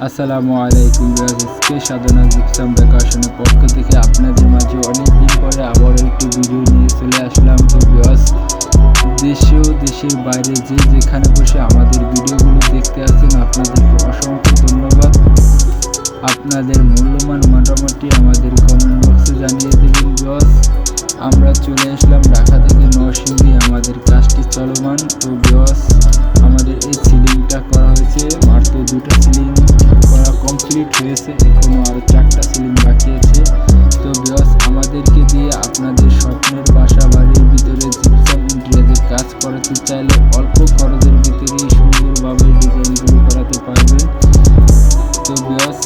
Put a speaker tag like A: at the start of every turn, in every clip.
A: আসসালামু আলাইকুম আজকে সাধনা জিপসাম ডেকোরেশনের পক্ষ থেকে আপনাদের মাঝে অনেকদিন পরে আবার একটি ভিডিও নিয়ে চলে আসলাম। তো বিয়াস দেশে ও দেশের বাইরে যে যেখানে বসে আমাদের ভিডিওগুলো দেখতে আছেন আপনাদেরকে অসংখ্য ধন্যবাদ। আপনাদের মূল্যবান মতামতটি আমাদের কমেন্ট বক্সে জানিয়ে দেবেন। বিয়াস আমরা চলে আসলাম ঢাকা থেকে নরসিংদী, আমাদের কাজটি চলমান। তো বিয়াস আমাদের এই সিলিংটা করা হয়েছে, মাত্র 2টা সিলিং করা কমপ্লিট হয়েছে, এখনও আরও 4টা সিলিং বাকি আছে। তো বিয়াস আমাদেরকে দিয়ে আপনাদের স্বপ্নের বাসা বাড়ির ভিতরে জিপসাম ইন্টেরিয়রের কাজ করাতে চাইলে অল্প খরচের ভিতরেই সুন্দরভাবে ডিজাইনগুলো করাতে পারবেন। তো বিয়াস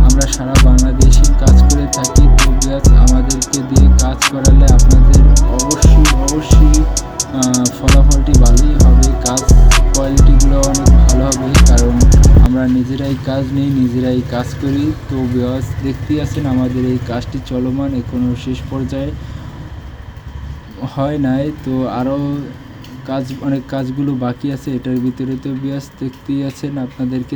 A: আমরা সারা বাংলাদেশে কাজ করে থাকি। তো বিয়াস আমাদেরকে দিয়ে কাজ করালে আপনাদের অবশ্যই ফলাফলটি ভালোই হবে, কাজ কোয়ালিটিগুলো অনেক ভালো হবে, কারণ আমরা নিজেরাই কাজ নেই, নিজেরাই কাজ করি। তো বিয়াস দেখতেই আছেন আমাদের এই কাজটি চলমান, এখনও শেষ পর্যায়ে হয় নাই। তো আরও অনেক কাজগুলো বাকি আছে এটার ভিতরে। তো বিয়াস দেখতেই আছেন, আপনাদেরকে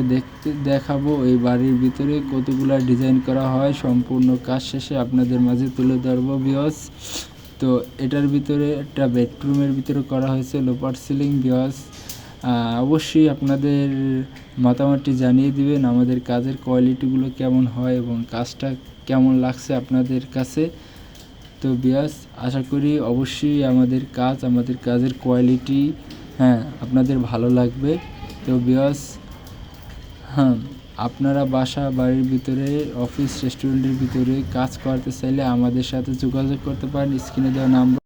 A: দেখাবো এই বাড়ির ভিতরে কতগুলো ডিজাইন করা হয়। সম্পূর্ণ কাজ শেষে আপনাদের মাঝে তুলে ধরবো বিয়াস। তো এটার ভিতরে একটা বেডরুমের ভিতরে করা হয়েছে লোপার সিলিং। বিয়াস অবশ্যই আপনাদের মতামতটি জানিয়ে দিবেন আমাদের কাজের কোয়ালিটিগুলো কেমন হয় এবং কাজটা কেমন লাগছে আপনাদের কাছে। তো বিয়াস আশা করি অবশ্যই আমাদের কাজের কোয়ালিটি আপনাদের ভালো লাগবে। তো বিয়াস আপনারা বাসা বাড়ির ভিতরে, অফিস রেস্টুরেন্টের ভিতরে কাজ করতে চাইলে আমাদের সাথে যোগাযোগ করতে পারেন। স্ক্রিনে দেওয়া নাম্বার